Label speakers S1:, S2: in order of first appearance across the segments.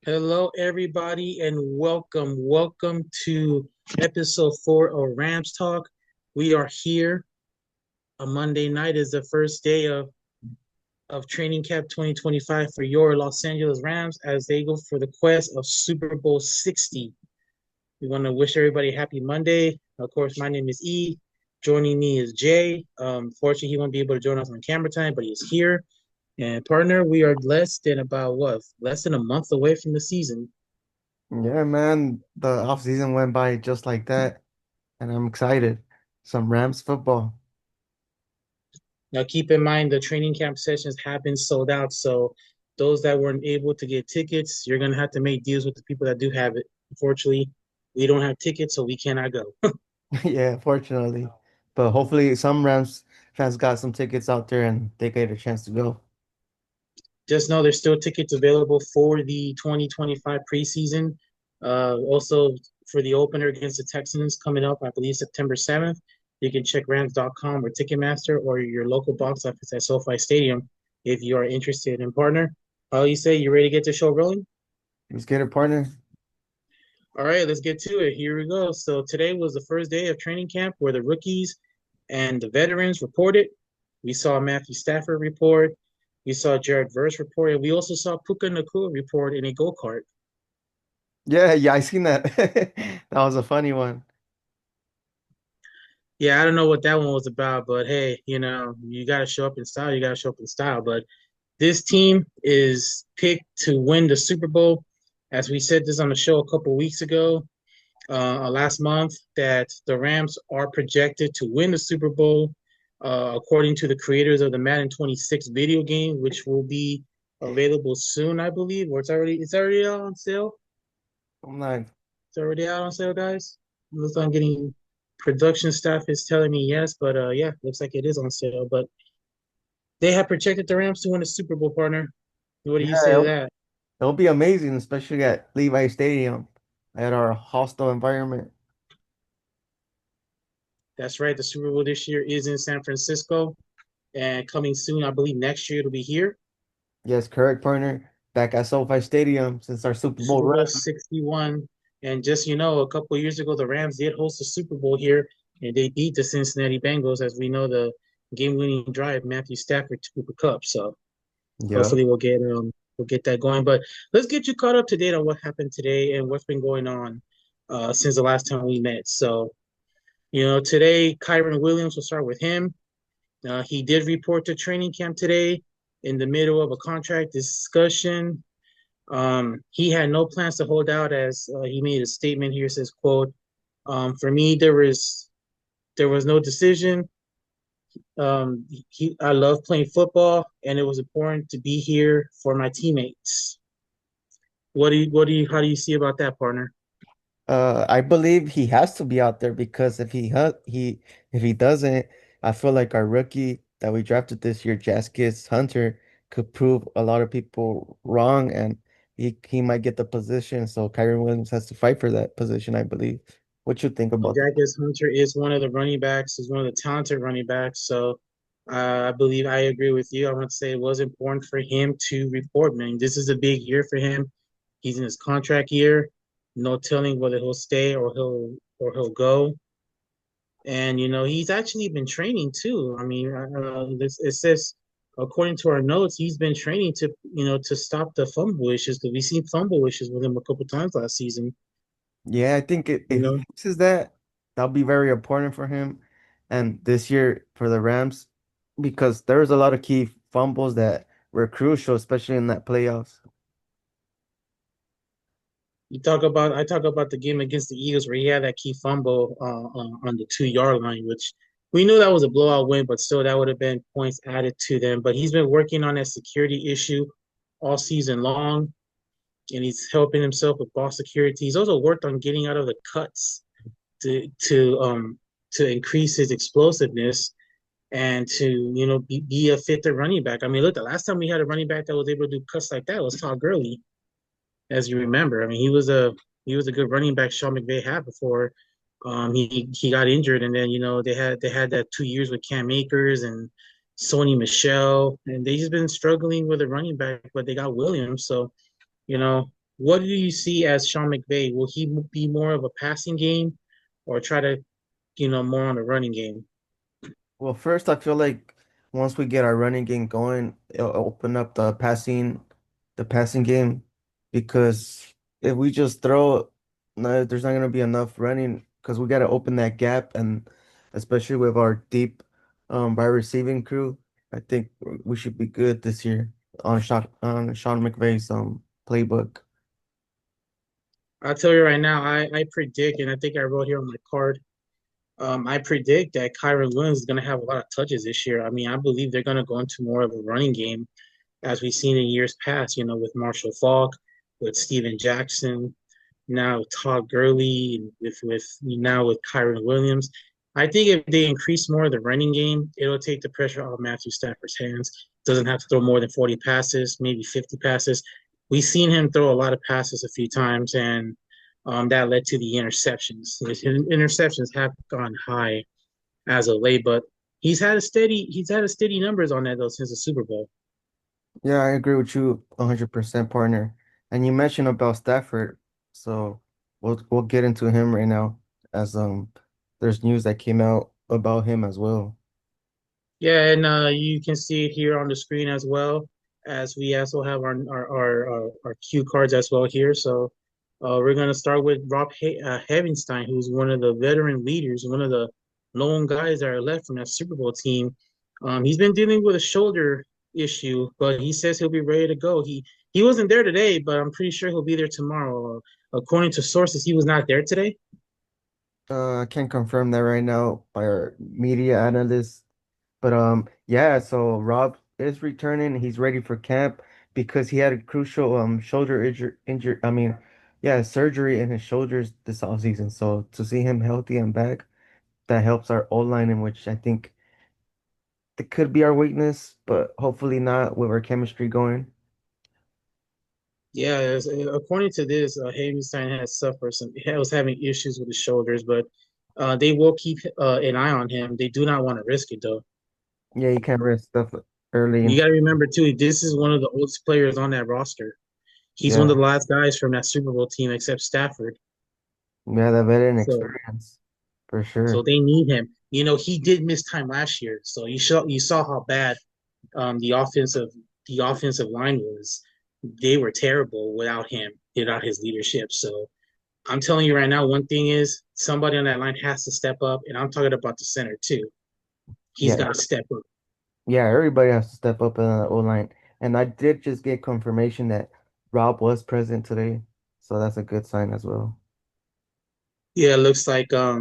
S1: Hello, everybody, and welcome. Welcome to episode 4 of Rams Talk. We are here. A Monday night is the first day of training camp 2025 for your Los Angeles Rams as they go for the quest of Super Bowl 60. We want to wish everybody a happy Monday. Of course, my name is E. Joining me is Jay. Fortunately, he won't be able to join us on camera time, but he's here. And partner, we are less than about what? Less than a month away from the season.
S2: Yeah, man, the off season went by just like that, and I'm excited. Some Rams football.
S1: Now, keep in mind the training camp sessions have been sold out. So, those that weren't able to get tickets, you're going to have to make deals with the people that do have it. Unfortunately, we don't have tickets, so we cannot go.
S2: Yeah, fortunately. But hopefully some Rams fans got some tickets out there and they get a chance to go.
S1: Just know there's still tickets available for the 2025 preseason. Also, for the opener against the Texans coming up, I believe September 7th. You can check Rams.com or Ticketmaster or your local box office at SoFi Stadium if you are interested in partner. How you say, you ready to get the show rolling?
S2: Let's get it, partner.
S1: All right, let's get to it. Here we go. So today was the first day of training camp where the rookies and the veterans reported. We saw Matthew Stafford report. We saw Jared Verse report. And we also saw Puka Nacua report in a go-kart.
S2: Yeah, I seen that. That was a funny one.
S1: Yeah, I don't know what that one was about, but hey, you got to show up in style. You got to show up in style. But this team is picked to win the Super Bowl. As we said this on the show a couple weeks ago, last month, that the Rams are projected to win the Super Bowl, according to the creators of the Madden 26 video game, which will be available soon, I believe, or it's already out on sale.
S2: I'm like,
S1: It's already out on sale, guys. Looks like I'm getting production staff is telling me yes, but yeah, looks like it is on sale. But they have projected the Rams to win the Super Bowl, partner. What do
S2: yeah,
S1: you say to that?
S2: it'll be amazing, especially at Levi Stadium, at our hostile environment.
S1: That's right. The Super Bowl this year is in San Francisco, and coming soon, I believe next year it'll be here.
S2: Yes, correct, partner. Back at SoFi Stadium since our Super Bowl
S1: Super Bowl
S2: run.
S1: 61. And just, a couple of years ago, the Rams did host the Super Bowl here, and they beat the Cincinnati Bengals, as we know the game-winning drive, Matthew Stafford to Cooper Kupp. So
S2: Yeah.
S1: hopefully we'll get that going. But let's get you caught up to date on what happened today and what's been going on since the last time we met. So, today, Kyron Williams, will start with him. He did report to training camp today in the middle of a contract discussion. He had no plans to hold out, as he made a statement here. Says, "quote For me, there was no decision. I love playing football, and it was important to be here for my teammates." How do you see about that, partner?
S2: I believe he has to be out there because if he doesn't, I feel like our rookie that we drafted this year, Jaskis Hunter, could prove a lot of people wrong, and he might get the position. So Kyron Williams has to fight for that position, I believe. What you think about that?
S1: Jackson Hunter is one of the running backs, is one of the talented running backs. So I believe I agree with you. I want to say it was important for him to report, man. This is a big year for him. He's in his contract year. No telling whether he'll stay or he'll go. And he's actually been training too. I mean, it says according to our notes, he's been training to stop the fumble issues because we've seen fumble issues with him a couple times last season.
S2: Yeah, I think
S1: You
S2: if he
S1: know,
S2: fixes that, that'll be very important for him. And this year for the Rams, because there was a lot of key fumbles that were crucial, especially in that playoffs.
S1: I talk about the game against the Eagles where he had that key fumble on the 2 yard line, which we knew that was a blowout win, but still that would have been points added to them. But he's been working on that security issue all season long, and he's helping himself with ball security. He's also worked on getting out of the cuts to to um to increase his explosiveness and to be a fitter running back. I mean, look, the last time we had a running back that was able to do cuts like that was Todd Gurley, as you remember. I mean, he was a good running back Sean McVay had before he got injured, and then they had that 2 years with Cam Akers and Sony Michelle, and they've just been struggling with a running back, but they got Williams, so you know. what do you see as Sean McVay? Will he be more of a passing game or try to, more on the running game?
S2: Well, first, I feel like once we get our running game going, it'll open up the passing game, because if we just throw, no, there's not gonna be enough running because we gotta open that gap, and especially with our deep, wide receiving crew, I think we should be good this year on Sean McVay's playbook.
S1: I'll tell you right now, I predict, and I think I wrote here on my card. I predict that Kyron Williams is going to have a lot of touches this year. I mean, I believe they're going to go into more of a running game as we've seen in years past, with Marshall Faulk, with Steven Jackson, now with Todd Gurley, and with now with Kyron Williams. I think if they increase more of the running game, it'll take the pressure off Matthew Stafford's hands. Doesn't have to throw more than 40 passes, maybe 50 passes. We've seen him throw a lot of passes a few times, and that led to the interceptions. His interceptions have gone high as of late, but he's had a steady numbers on that though since the Super Bowl.
S2: Yeah, I agree with you 100%, partner. And you mentioned about Stafford, so we'll get into him right now, as there's news that came out about him as well.
S1: Yeah, and you can see it here on the screen as well as we also have our cue cards as well here. So we're gonna start with Rob Havenstein, who's one of the veteran leaders, one of the lone guys that are left from that Super Bowl team. He's been dealing with a shoulder issue, but he says he'll be ready to go. He wasn't there today, but I'm pretty sure he'll be there tomorrow. According to sources, he was not there today.
S2: I can't confirm that right now by our media analyst, but yeah, so Rob is returning. He's ready for camp because he had a crucial shoulder injury. I mean, yeah, surgery in his shoulders this offseason. So to see him healthy and back, that helps our O line, in which I think that could be our weakness, but hopefully not with our chemistry going.
S1: Yeah, according to this, Havenstein has suffered he was having issues with his shoulders, but they will keep an eye on him. They do not want to risk it though.
S2: Yeah, you can't risk stuff early
S1: You
S2: and
S1: got to remember too, this is one of the oldest players on that roster. He's one of
S2: yeah,
S1: the last guys from that Super Bowl team, except Stafford.
S2: yeah, that veteran
S1: So,
S2: experience for
S1: so
S2: sure.
S1: they need him. He did miss time last year, so you saw how bad um, the offensive the offensive line was. They were terrible without him, without his leadership. So I'm telling you right now, one thing is somebody on that line has to step up, and I'm talking about the center too. He's
S2: Yeah,
S1: got to step up.
S2: yeah, everybody has to step up in the O line. And I did just get confirmation that Rob was present today, so that's a good sign as well.
S1: Yeah, it looks like I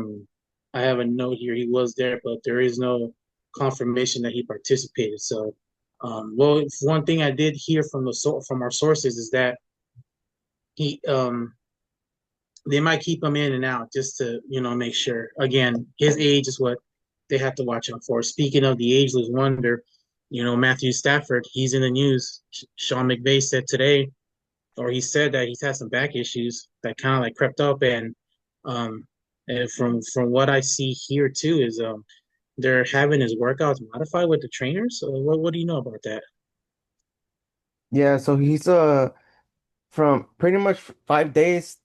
S1: have a note here. He was there, but there is no confirmation that he participated. So, well, one thing I did hear from our sources is that he they might keep him in and out just to make sure. Again, his age is what they have to watch out for. Speaking of the ageless wonder, Matthew Stafford, he's in the news. Sean McVay said today, or he said that he's had some back issues that kind of like crept up, um, and from what I see here too is they're having his workouts modified with the trainers. So what do you know about that?
S2: Yeah, so he's from pretty much 5 days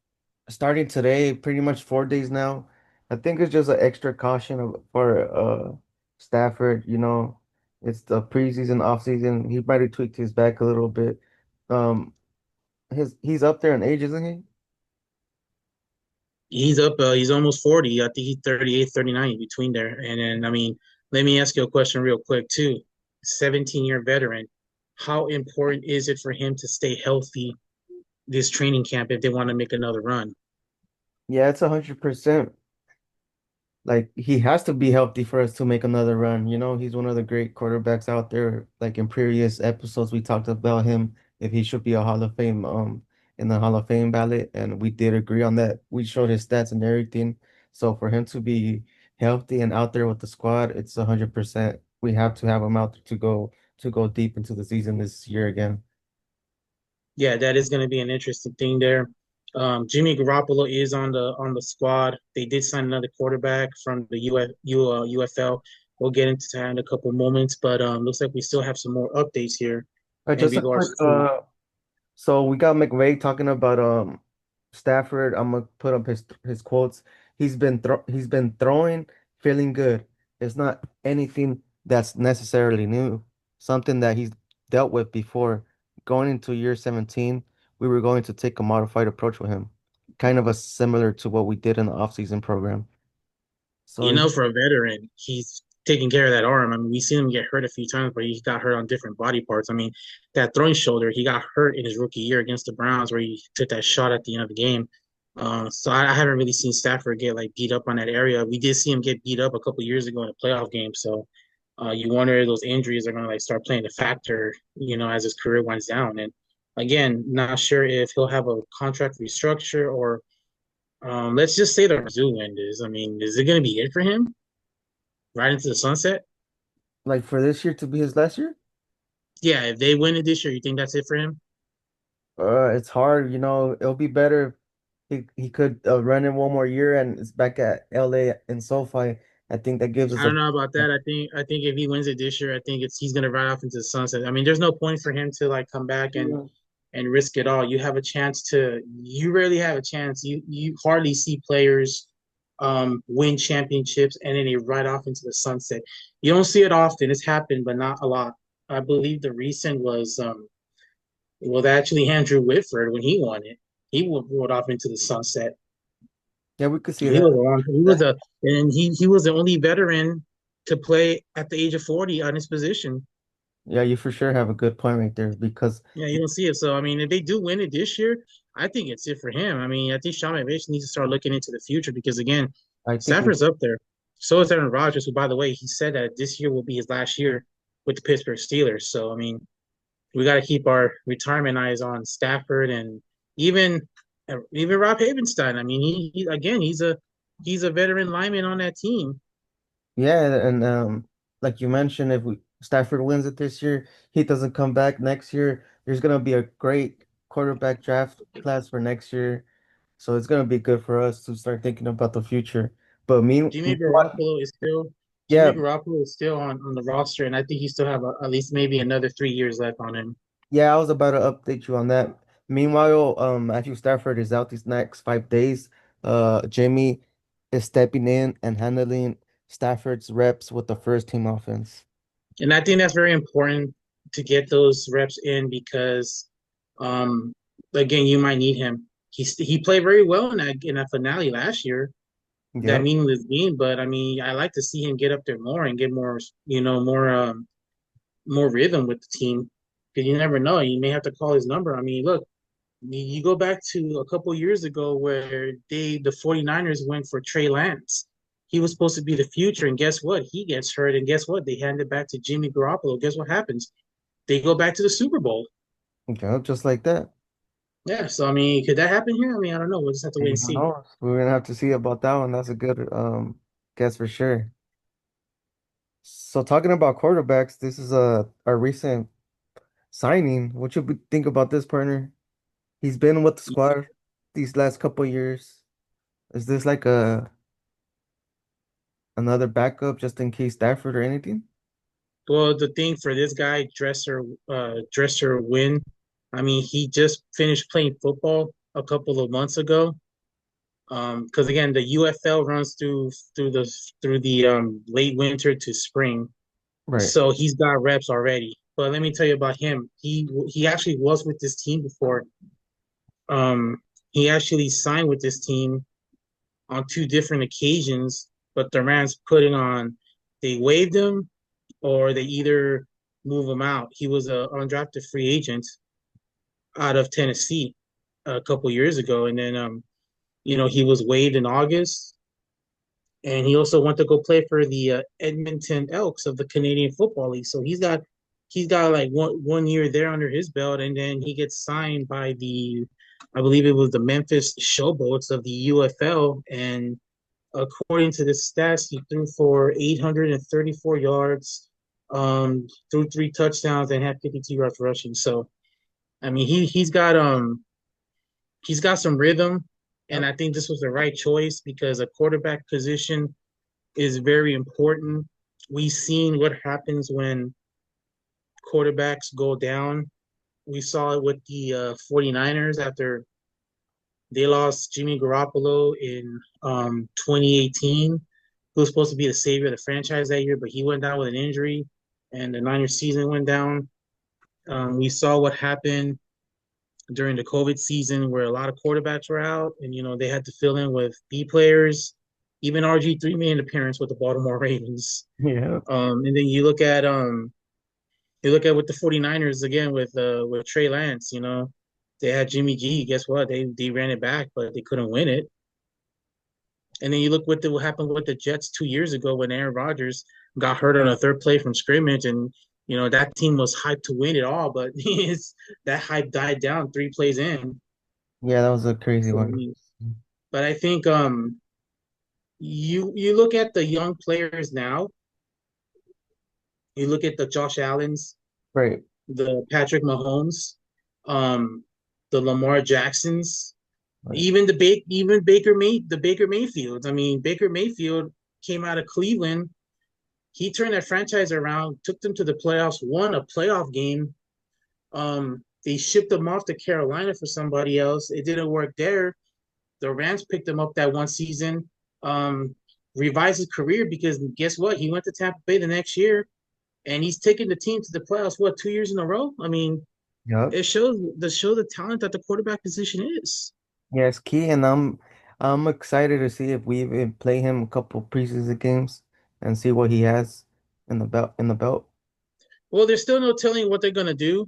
S2: starting today, pretty much 4 days now. I think it's just an extra caution for Stafford, It's the preseason, off season. He might have tweaked his back a little bit. Um he's up there in age, isn't he?
S1: He's up. He's almost 40. I think he's 38, 39 between there. And then, I mean, let me ask you a question real quick, too. 17-year veteran. How important is it for him to stay healthy this training camp if they want to make another run?
S2: Yeah, it's 100%. Like he has to be healthy for us to make another run. He's one of the great quarterbacks out there. Like in previous episodes, we talked about him if he should be a Hall of Fame in the Hall of Fame ballot, and we did agree on that. We showed his stats and everything. So for him to be healthy and out there with the squad, it's 100%. We have to have him out there to go deep into the season this year again.
S1: Yeah, that is going to be an interesting thing there. Jimmy Garoppolo is on the squad. They did sign another quarterback from the UFL. We'll get into that in a couple moments, but looks like we still have some more updates here in
S2: Just a quick
S1: regards to
S2: So we got McVay talking about Stafford. I'm gonna put up his quotes. He's been throwing, feeling good. It's not anything that's necessarily new. Something that he's dealt with before. Going into year 17, we were going to take a modified approach with him, kind of a similar to what we did in the offseason program. So
S1: You know, for a veteran, he's taking care of that arm. I mean, we've seen him get hurt a few times, but he got hurt on different body parts. I mean, that throwing shoulder, he got hurt in his rookie year against the Browns, where he took that shot at the end of the game. So I haven't really seen Stafford get like beat up on that area. We did see him get beat up a couple years ago in a playoff game. So you wonder if those injuries are going to like start playing a factor, as his career winds down. And again, not sure if he'll have a contract restructure or let's just say the Mizzou end is. I mean, is it going to be it for him right into the sunset?
S2: like for this year to be his last year,
S1: Yeah, if they win it this year, you think that's it for him?
S2: it's hard. It'll be better if he could run in one more year and it's back at LA in SoFi. I think that gives us
S1: I
S2: a
S1: don't know about that. I think if he wins it this year, I think he's gonna ride off into the sunset. I mean, there's no point for him to like come back and risk it all. You rarely have a chance. You hardly see players win championships and then they ride off into the sunset. You don't see it often. It's happened, but not a lot. I believe the recent was actually Andrew Whitford when he won it. He rode off into the sunset.
S2: Yeah, we could see
S1: He
S2: that.
S1: was a long, he was a and he was the only veteran to play at the age of 40 on his position.
S2: Yeah, you for sure have a good point right there because
S1: Yeah, you don't see it. So I mean, if they do win it this year, I think it's it for him. I mean, I think Sean McVay needs to start looking into the future because again,
S2: I think we,
S1: Stafford's up there. So is Aaron Rodgers, who by the way, he said that this year will be his last year with the Pittsburgh Steelers. So I mean, we got to keep our retirement eyes on Stafford and even even Rob Havenstein. I mean, he again, he's a veteran lineman on that team.
S2: yeah, and like you mentioned, if we Stafford wins it this year, he doesn't come back next year. There's gonna be a great quarterback draft class for next year, so it's gonna be good for us to start thinking about the future. But
S1: Jimmy
S2: meanwhile,
S1: Garoppolo is still Jimmy
S2: yeah,
S1: Garoppolo is still on the roster, and I think he still have at least maybe another 3 years left on him.
S2: yeah, I was about to update you on that. Meanwhile, Matthew Stafford is out these next 5 days. Jimmy is stepping in and handling Stafford's reps with the first team offense.
S1: And I think that's very important to get those reps in because, um, again, you might need him. He played very well in that finale last year, that
S2: Yep.
S1: meaningless game. But I mean, I like to see him get up there more and get more, more rhythm with the team because you never know. You may have to call his number. I mean, look, you go back to a couple years ago where the 49ers went for Trey Lance. He was supposed to be the future, and guess what? He gets hurt, and guess what? They hand it back to Jimmy Garoppolo. Guess what happens? They go back to the Super Bowl.
S2: Yep, just like that.
S1: Yeah, so I mean, could that happen here? I mean, I don't know. We'll just have to wait
S2: Who
S1: and see.
S2: knows? We're gonna have to see about that one. That's a good guess for sure. So talking about quarterbacks, this is a recent signing. What you think about this partner? He's been with the squad these last couple years. Is this like a another backup just in case Stafford or anything?
S1: Well, the thing for this guy, Dresser Win, I mean, he just finished playing football a couple of months ago. Because again, the UFL runs through the late winter to spring,
S2: Right.
S1: so he's got reps already. But let me tell you about him. He actually was with this team before. Um, he actually signed with this team on two different occasions, but the Rams putting on they waived him or they either move him out. He was a undrafted free agent out of Tennessee a couple years ago, and then he was waived in August and he also went to go play for the Edmonton Elks of the Canadian Football League. So he's got like one year there under his belt, and then he gets signed by I believe it was the Memphis Showboats of the UFL, and according to the stats, he threw for 834 yards, threw three touchdowns, and had 52 yards rushing. So I mean, he's got some rhythm, and
S2: Yep.
S1: I think this was the right choice because a quarterback position is very important. We've seen what happens when quarterbacks go down. We saw it with the 49ers after they lost Jimmy Garoppolo in 2018, who was supposed to be the savior of the franchise that year, but he went down with an injury, and the Niners season went down. We saw what happened during the COVID season, where a lot of quarterbacks were out, and they had to fill in with B players. Even RG3 made an appearance with the Baltimore Ravens.
S2: Yeah.
S1: And then you look at with the 49ers again with Trey Lance. They had Jimmy G. Guess what? They ran it back, but they couldn't win it. And then you look what happened with the Jets 2 years ago when Aaron Rodgers got hurt on a third play from scrimmage, and that team was hyped to win it all, but that hype died down 3 plays in.
S2: Yeah, that was a crazy
S1: So I
S2: one.
S1: mean, but I think you look at the young players now. You look at the Josh Allens,
S2: Right.
S1: the Patrick Mahomes, um, the Lamar Jacksons,
S2: Right.
S1: even Baker Mayfield. I mean, Baker Mayfield came out of Cleveland. He turned that franchise around, took them to the playoffs, won a playoff game. They shipped him off to Carolina for somebody else. It didn't work there. The Rams picked him up that one season, um, revised his career because guess what? He went to Tampa Bay the next year, and he's taken the team to the playoffs. What, 2 years in a row? I mean,
S2: Yep.
S1: it shows the talent that the quarterback position is.
S2: Yeah, it's key, and I'm excited to see if we even play him a couple preseason games and see what he has in the belt.
S1: Well, there's still no telling what they're gonna do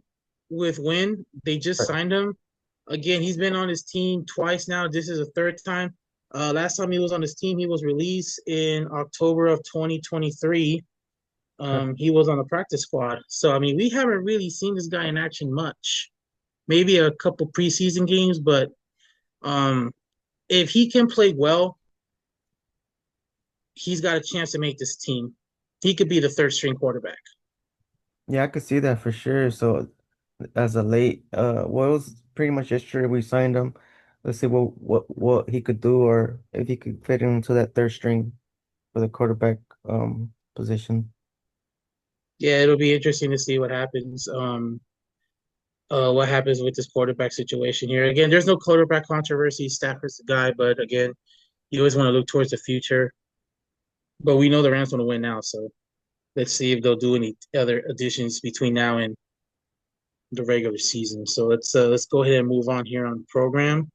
S1: with Wynn. They just
S2: Right.
S1: signed him. Again, he's been on his team twice now. This is a third time. Last time he was on his team, he was released in October of 2023.
S2: Okay.
S1: He was on the practice squad. So I mean, we haven't really seen this guy in action much. Maybe a couple preseason games, but um, if he can play well, he's got a chance to make this team. He could be the third string quarterback.
S2: Yeah, I could see that for sure. So as a late well, it was pretty much yesterday we signed him. Let's see what he could do or if he could fit into that third string for the quarterback position.
S1: Yeah, it'll be interesting to see what happens. What happens with this quarterback situation here? Again, there's no quarterback controversy. Stafford's the guy, but again, you always want to look towards the future. But we know the Rams want to win now, so let's see if they'll do any other additions between now and the regular season. So let's go ahead and move on here on the program.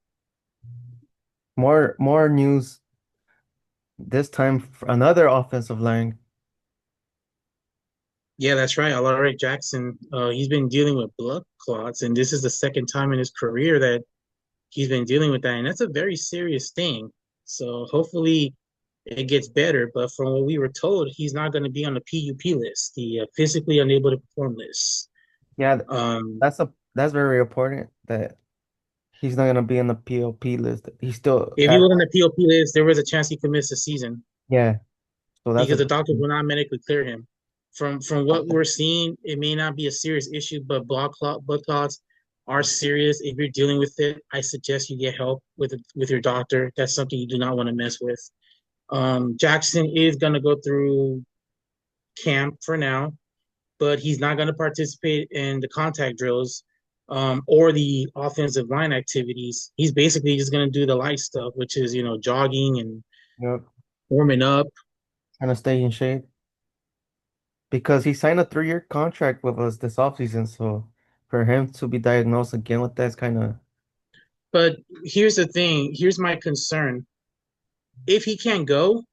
S2: More news this time for another offensive line.
S1: Yeah, that's right. Alaric Jackson, he's been dealing with blood clots, and this is the second time in his career that he's been dealing with that, and that's a very serious thing. So hopefully it gets better. But from what we were told, he's not going to be on the PUP list, the physically unable to perform list.
S2: Yeah,
S1: Um,
S2: that's very important that he's not gonna be on the POP list. He still
S1: if he
S2: has
S1: was on the PUP list, there was a chance he could miss the season
S2: yeah. So that's a
S1: because the
S2: good
S1: doctors
S2: thing.
S1: will not medically clear him. From what we're seeing, it may not be a serious issue, but blood clots are serious. If you're dealing with it, I suggest you get help with your doctor. That's something you do not want to mess with. Jackson is going to go through camp for now, but he's not going to participate in the contact drills or the offensive line activities. He's basically just going to do the light stuff, which is, jogging and
S2: Yep.
S1: warming up.
S2: Trying to stay in shape because he signed a 3-year contract with us this offseason. So for him to be diagnosed again with that's kind of
S1: But here's the thing. Here's my concern. If he can't go,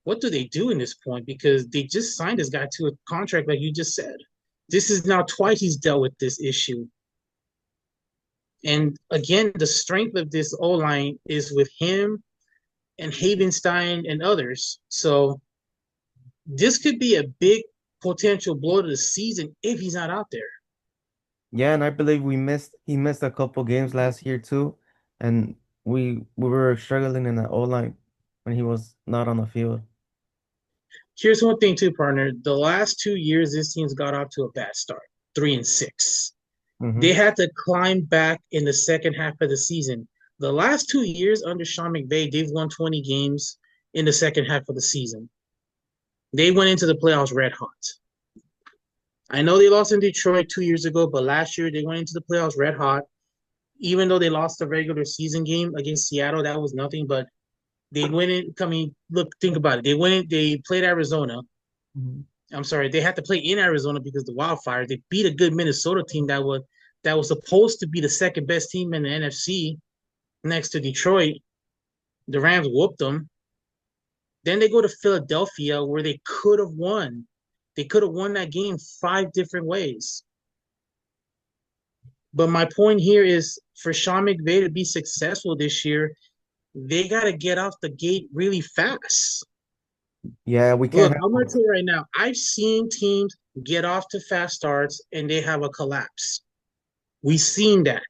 S1: what do they do in this point? Because they just signed this guy to a contract, like you just said. This is now twice he's dealt with this issue. And again, the strength of this O line is with him and Havenstein and others. So this could be a big potential blow to the season if he's not out there.
S2: yeah. And I believe he missed a couple games last year too, and we were struggling in the O line when he was not on the field.
S1: Here's one thing too, partner. The last 2 years, this team's got off to a bad start, 3-6.
S2: Hmm.
S1: They had to climb back in the second half of the season. The last 2 years under Sean McVay, they've won 20 games in the second half of the season. They went into the playoffs red hot. I know they lost in Detroit 2 years ago, but last year they went into the playoffs red hot. Even though they lost the regular season game against Seattle, that was nothing. But they went in. I mean, look, think about it. They went in. They played Arizona.
S2: Mhm.
S1: I'm sorry, they had to play in Arizona because the Wildfire. They beat a good Minnesota team that was supposed to be the second best team in the NFC next to Detroit. The Rams whooped them. Then they go to Philadelphia where they could have won. They could have won that game 5 different ways. But my point here is for Sean McVay to be successful this year, they got to get off the gate really fast.
S2: Yeah, we
S1: Look,
S2: can't
S1: I'm going to
S2: have.
S1: tell you right now, I've seen teams get off to fast starts and they have a collapse. We've seen that.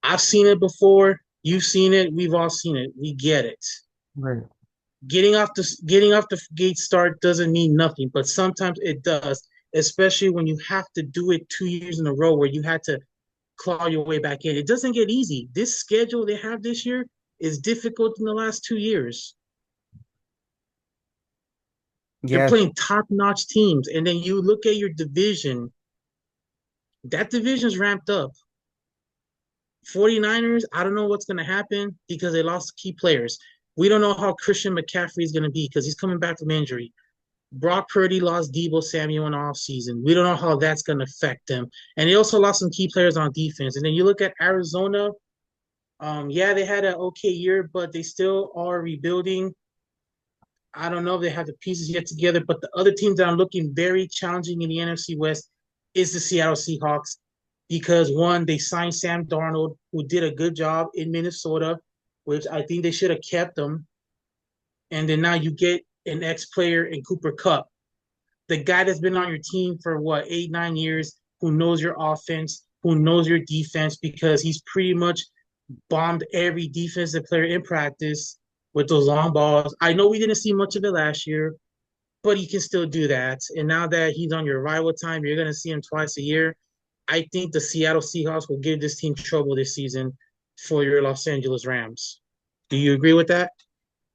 S1: I've seen it before. You've seen it. We've all seen it. We get it.
S2: Right.
S1: Getting off the gate start doesn't mean nothing, but sometimes it does, especially when you have to do it 2 years in a row where you had to claw your way back in. It doesn't get easy. This schedule they have this year is difficult in the last 2 years. They're
S2: Yes.
S1: playing top-notch teams, and then you look at your division. That division's ramped up. 49ers, I don't know what's going to happen because they lost key players. We don't know how Christian McCaffrey is going to be because he's coming back from injury. Brock Purdy lost Deebo Samuel in the offseason. We don't know how that's going to affect them. And they also lost some key players on defense. And then you look at Arizona. Yeah, they had an okay year, but they still are rebuilding. I don't know if they have the pieces yet together, but the other teams that are looking very challenging in the NFC West is the Seattle Seahawks because one, they signed Sam Darnold, who did a good job in Minnesota, which I think they should have kept him. And then now you get an ex-player in Cooper Kupp, the guy that's been on your team for what 8, 9 years, who knows your offense, who knows your defense, because he's pretty much bombed every defensive player in practice with those long balls. I know we didn't see much of it last year, but he can still do that. And now that he's on your rival time, you're going to see him twice a year. I think the Seattle Seahawks will give this team trouble this season for your Los Angeles Rams. Do you agree with that?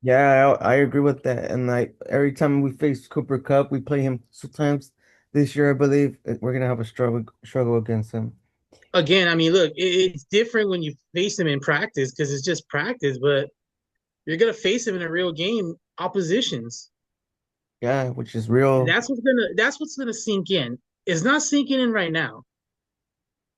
S2: Yeah, I agree with that. And like every time we face Cooper Cup, we play him sometimes this year, I believe we're gonna have a struggle against him.
S1: Again, I mean, look, it's different when you face him in practice because it's just practice, but you're gonna face him in a real game, oppositions.
S2: Yeah, which is real.
S1: That's what's gonna sink in. It's not sinking in right now,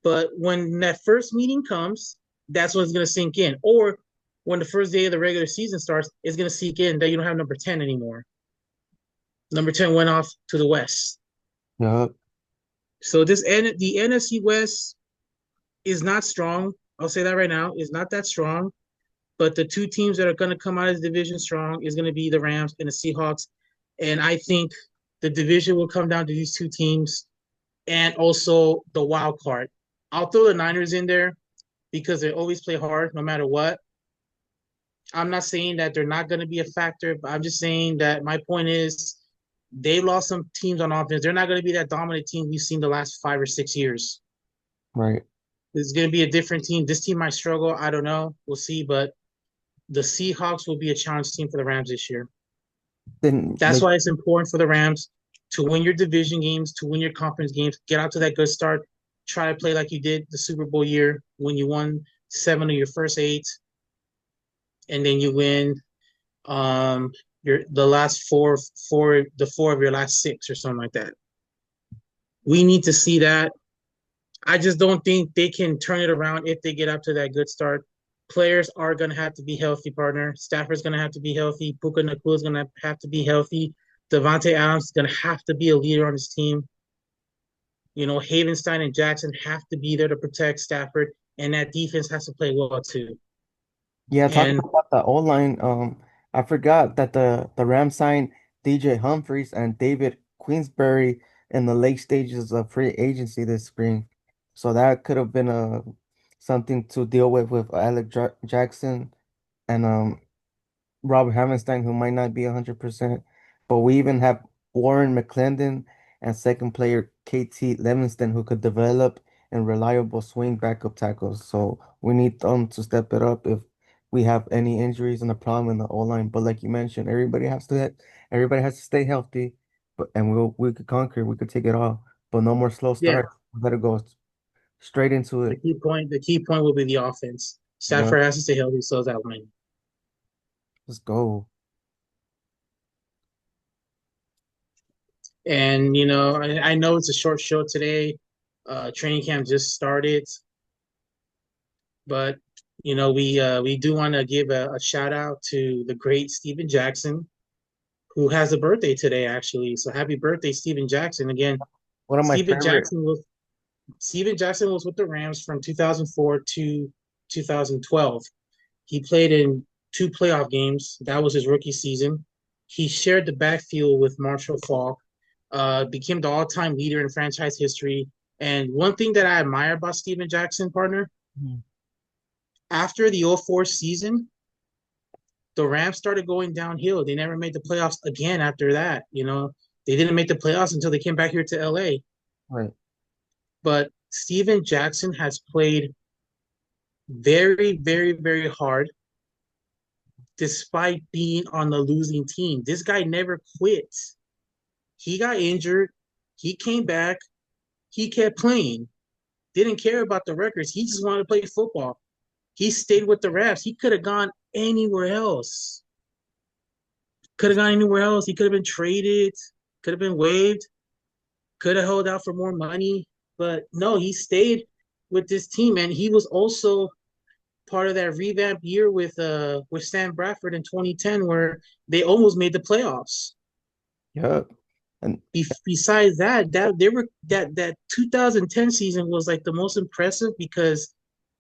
S1: but when that first meeting comes, that's when it's gonna sink in. Or when the first day of the regular season starts, it's gonna sink in that you don't have number 10 anymore. Number 10 went off to the West.
S2: Yeah,
S1: So the NFC West is not strong. I'll say that right now. It's not that strong. But the two teams that are going to come out of the division strong is going to be the Rams and the Seahawks. And I think the division will come down to these two teams and also the wild card. I'll throw the Niners in there because they always play hard no matter what. I'm not saying that they're not going to be a factor, but I'm just saying that my point is they lost some teams on offense. They're not going to be that dominant team we've seen the last 5 or 6 years.
S2: right.
S1: It's going to be a different team. This team might struggle. I don't know. We'll see. But the Seahawks will be a challenge team for the Rams this year.
S2: Then
S1: That's
S2: like
S1: why it's important for the Rams to win your division games, to win your conference games, get out to that good start, try to play like you did the Super Bowl year when you won 7 of your first 8, and then you win your the last four of your last 6 or something like that. We need to see that. I just don't think they can turn it around if they get up to that good start. Players are going to have to be healthy, partner. Stafford's going to have to be healthy. Puka Nakua is going to have to be healthy. Devontae Adams is going to have to be a leader on his team. Havenstein and Jackson have to be there to protect Stafford, and that defense has to play well too.
S2: yeah, talking
S1: And
S2: about the O line, I forgot that the Rams signed DJ Humphries and David Queensbury in the late stages of free agency this spring. So that could have been something to deal with Alec Jackson and Robert Havenstein, who might not be 100%. But we even have Warren McClendon and second player KT Livingston, who could develop and reliable swing backup tackles. So we need them to step it up if we have any injuries and a problem in the O line. But like you mentioned, everybody has to stay healthy. but and we could conquer, we could take it all, but no more slow
S1: Yeah,
S2: starts. We gotta go straight into it.
S1: the key point will be the offense.
S2: Yeah,
S1: Stafford has to stay healthy, so is that line.
S2: let's go.
S1: And I know it's a short show today. Training camp just started, but we do want to give a shout out to the great Steven Jackson, who has a birthday today, actually. So happy birthday, Steven Jackson. Again,
S2: One of my
S1: Steven
S2: favorite.
S1: Jackson was Steven Jackson was with the Rams from 2004 to 2012. He played in two playoff games. That was his rookie season. He shared the backfield with Marshall Faulk, became the all-time leader in franchise history. And one thing that I admire about Steven Jackson, partner,
S2: Mhm.
S1: after the '04 season, the Rams started going downhill. They never made the playoffs again after that. They didn't make the playoffs until they came back here to LA.
S2: Right.
S1: But Steven Jackson has played very, very, very hard despite being on the losing team. This guy never quit. He got injured. He came back. He kept playing. Didn't care about the records. He just wanted to play football. He stayed with the Rams. He could have gone anywhere else. Could have gone anywhere else. He could have been traded. Could have been waived. Could have held out for more money. But no, he stayed with this team, and he was also part of that revamp year with Sam Bradford in 2010, where they almost made the playoffs.
S2: Yep. And
S1: Besides that 2010 season was like the most impressive because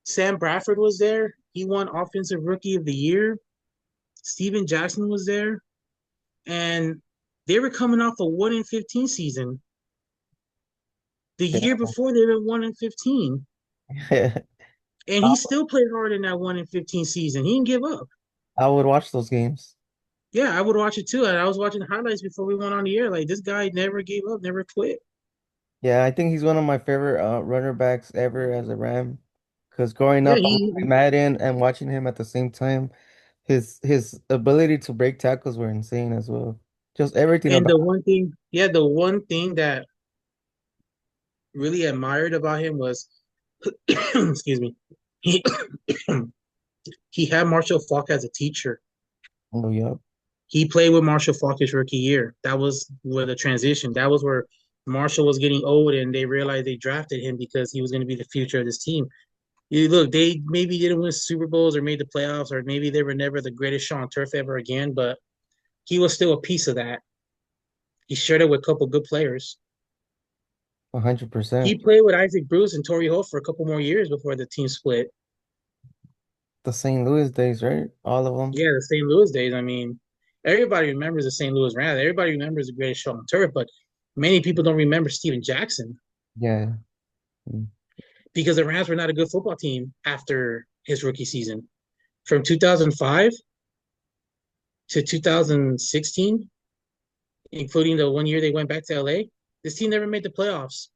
S1: Sam Bradford was there. He won Offensive Rookie of the Year. Steven Jackson was there, and they were coming off a 1-15 season. The year before they were 1-15,
S2: yeah.
S1: and he still played hard in that 1-15 season. He didn't give up.
S2: I would watch those games.
S1: Yeah, I would watch it too. And I was watching highlights before we went on the air. Like this guy never gave up, never quit.
S2: Yeah, I think he's one of my favorite runner backs ever as a Ram. Because growing
S1: Yeah,
S2: up, I'm
S1: he
S2: playing Madden and watching him at the same time, his ability to break tackles were insane as well. Just everything
S1: and
S2: about.
S1: the one thing that really admired about him was, excuse me, he he had Marshall Faulk as a teacher.
S2: Oh, yeah.
S1: He played with Marshall Faulk his rookie year. That was where the transition. That was where Marshall was getting old, and they realized they drafted him because he was going to be the future of this team. Look, they maybe didn't win Super Bowls or made the playoffs, or maybe they were never the greatest show on turf ever again, but he was still a piece of that. He shared it with a couple good players. He
S2: 100%.
S1: played with Isaac Bruce and Torrey Holt for a couple more years before the team split.
S2: The St. Louis days, right? All of them.
S1: Yeah, the St. Louis days. I mean, everybody remembers the St. Louis Rams. Everybody remembers the greatest show on turf, but many people don't remember Steven Jackson
S2: Yeah. Mm.
S1: because the Rams were not a good football team after his rookie season. From 2005 to 2016, including the one year they went back to LA, this team never made the playoffs.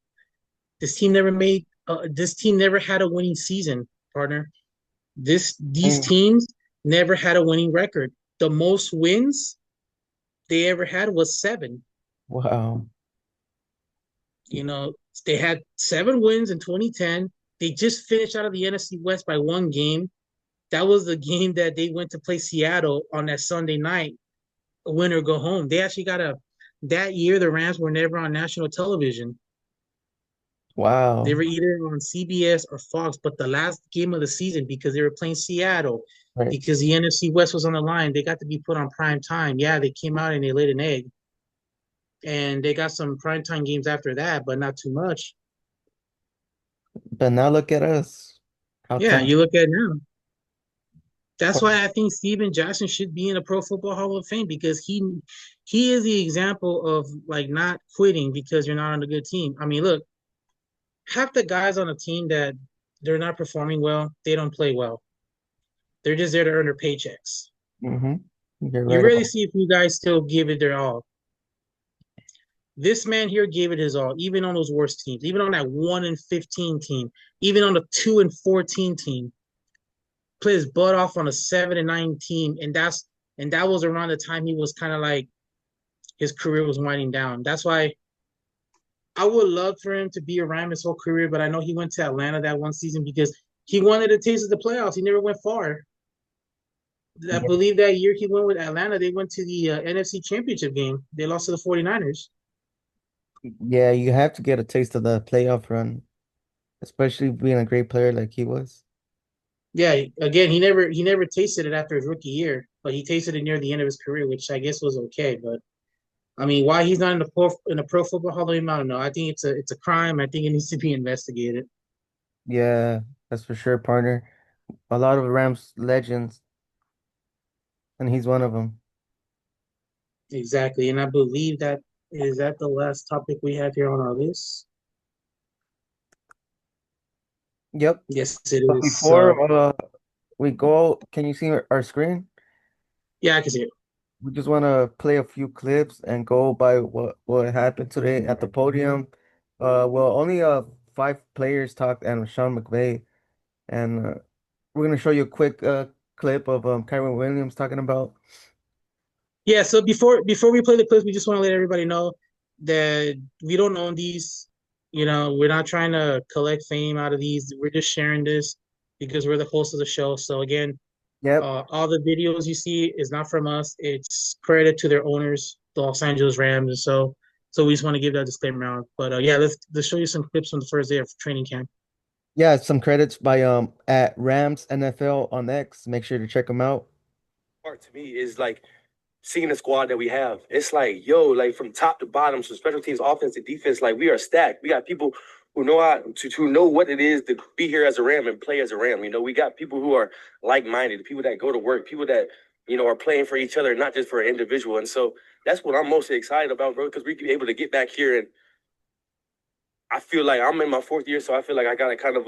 S1: This team never had a winning season, partner. These
S2: Mm.
S1: teams never had a winning record. The most wins they ever had was 7.
S2: Wow.
S1: You know, they had 7 wins in 2010. They just finished out of the NFC West by one game. That was the game that they went to play Seattle on that Sunday night, a win or go home. They actually got a that year the Rams were never on national television. They
S2: Wow.
S1: were either on CBS or Fox, but the last game of the season, because they were playing Seattle,
S2: Right.
S1: because the NFC West was on the line, they got to be put on prime time. Yeah, they came out and they laid an egg, and they got some prime time games after that, but not too much.
S2: But now look at us. How
S1: Yeah,
S2: time.
S1: you look at it now. That's why I think Steven Jackson should be in the Pro Football Hall of Fame because he is the example of like not quitting because you're not on a good team. I mean, look, half the guys on a team that they're not performing well, they don't play well. They're just there to earn their paychecks.
S2: Mm-hmm. You're
S1: You
S2: right
S1: rarely
S2: about.
S1: see a few guys still give it their all. This man here gave it his all, even on those worst teams, even on that 1-15 team, even on the 2-14 team. Played his butt off on a 7-9 team, and that was around the time he was kind of like his career was winding down. That's why I would love for him to be around his whole career, but I know he went to Atlanta that one season because he wanted a taste of the playoffs. He never went far. I
S2: Yeah,
S1: believe that year he went with Atlanta, they went to the NFC Championship game. They lost to the 49ers.
S2: yeah, you have to get a taste of the playoff run, especially being a great player like he was.
S1: Yeah, again, he never tasted it after his rookie year, but he tasted it near the end of his career, which I guess was okay. But I mean, why he's not in the Pro Football Hall of Fame, I don't know. I think it's a crime. I think it needs to be investigated.
S2: Yeah, that's for sure, partner. A lot of Rams legends, and he's one of them.
S1: Exactly, and I believe that is that the last topic we have here on our list.
S2: Yep.
S1: Yes, it
S2: But
S1: is. So
S2: before we go, can you see our screen?
S1: yeah, I can see it.
S2: We just want to play a few clips and go by what happened today at the podium. Well, only five players talked and Sean McVay, and we're gonna show you a quick clip of Kyron Williams talking about.
S1: Yeah, so before we play the clips, we just want to let everybody know that we don't own these. We're not trying to collect fame out of these. We're just sharing this because we're the host of the show. So again,
S2: Yep.
S1: all the videos you see is not from us. It's credited to their owners, the Los Angeles Rams, and so we just want to give that disclaimer out. But yeah, let's show you some clips from the first day of training camp.
S2: Yeah, some credits by at Rams NFL on X. Make sure to check them out.
S3: Part to me is like seeing the squad that we have. It's like, yo, like from top to bottom, so special teams, offense, and defense, like we are stacked. We got people who know how to know what it is to be here as a Ram and play as a Ram. We got people who are like-minded, people that go to work, people that are playing for each other, not just for an individual. And so that's what I'm mostly excited about, bro, because we can be able to get back here. And I feel like I'm in my fourth year, so I feel like I got a kind of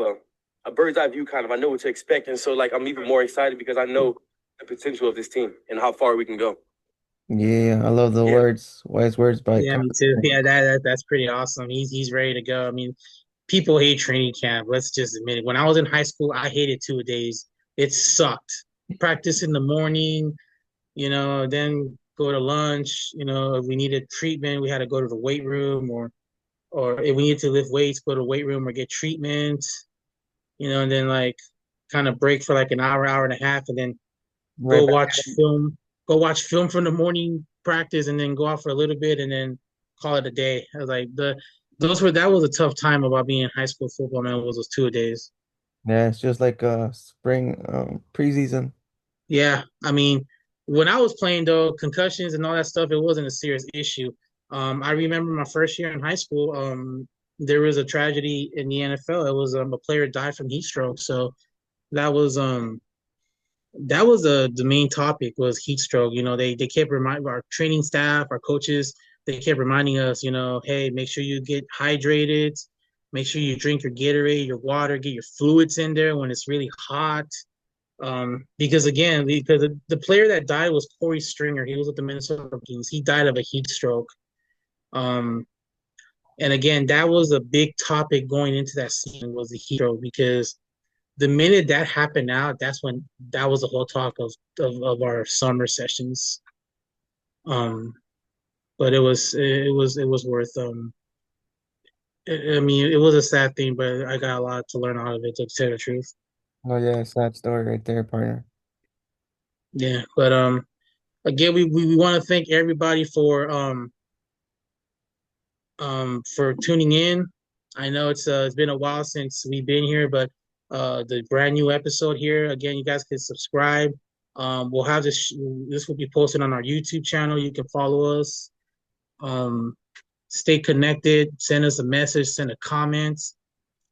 S3: a bird's eye view, kind of. I know what to expect, and so like I'm even more excited because I know the potential of this team and how far we can go.
S2: Yeah, I love the
S3: Yeah.
S2: words, wise words by
S1: Yeah, me
S2: Kyron
S1: too. Yeah,
S2: Williams.
S1: that's pretty awesome. He's ready to go. I mean, people hate training camp. Let's just admit it. When I was in high school, I hated 2 days. It sucked. Practice in the morning, then go to lunch. If we needed treatment, we had to go to the weight room, or if we needed to lift weights, go to the weight room or get treatment. And then like kind of break for like an hour, hour and a half, and then
S2: Right
S1: go
S2: back.
S1: watch film. Go watch film from the morning practice, and then go out for a little bit, and then call it a day. I was like that was a tough time about being in high school football, man. Was those 2 days?
S2: Yeah, it's just like spring preseason.
S1: Yeah, I mean, when I was playing though, concussions and all that stuff, it wasn't a serious issue. I remember my first year in high school. There was a tragedy in the NFL. It was a player died from heat stroke. So that was the main topic was heat stroke. They kept reminding our training staff, our coaches, they kept reminding us, hey, make sure you get hydrated, make sure you drink your Gatorade, your water, get your fluids in there when it's really hot. Because the player that died was Corey Stringer. He was with the Minnesota Vikings. He died of a heat stroke. Um, and again, that was a big topic going into that season was the heat stroke because the minute that happened out, that's when that was the whole talk of our summer sessions. Um, but it was worth I mean it was a sad thing, but I got a lot to learn out of it to tell the truth.
S2: Oh yeah, sad story right there, partner.
S1: Yeah, but again we want to thank everybody for tuning in. I know it's been a while since we've been here, but the brand new episode here again, you guys can subscribe. We'll have this will be posted on our YouTube channel. You can follow us. Um, Stay connected. Send us a message. Send a comment.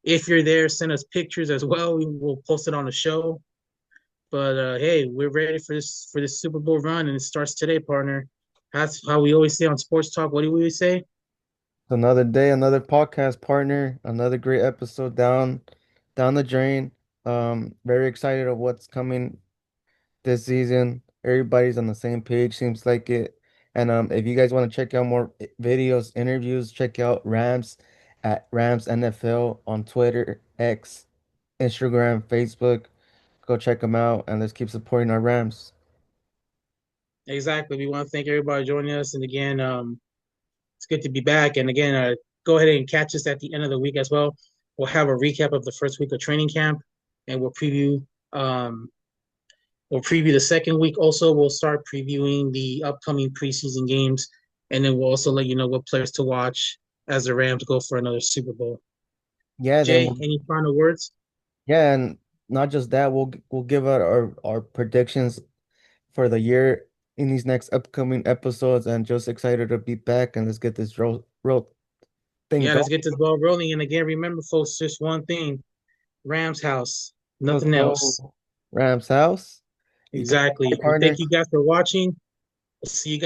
S1: If you're there, send us pictures as well. We will post it on the show. But hey, we're ready for this Super Bowl run, and it starts today, partner. That's how we always say on Sports Talk. What do we always say?
S2: Another day, another podcast partner, another great episode down the drain. Very excited of what's coming this season. Everybody's on the same page, seems like it. And if you guys want to check out more videos, interviews, check out Rams at Rams NFL on Twitter, X, Instagram, Facebook. Go check them out and let's keep supporting our Rams.
S1: Exactly. We want to thank everybody joining us. And again, it's good to be back. And again, go ahead and catch us at the end of the week as well. We'll have a recap of the first week of training camp, and um, we'll preview the second week. Also, we'll start previewing the upcoming preseason games, and then we'll also let you know what players to watch as the Rams go for another Super Bowl.
S2: Yeah, then
S1: Jay, any final words?
S2: yeah, and not just that, we'll give out our predictions for the year in these next upcoming episodes, and just excited to be back, and let's get this road thing
S1: Yeah,
S2: going.
S1: let's get this ball rolling. And again, remember, folks, just one thing: Rams house,
S2: Let's
S1: nothing else.
S2: go Rams house. You take
S1: Exactly.
S2: care,
S1: We
S2: partner.
S1: thank you guys for watching. We'll see you guys.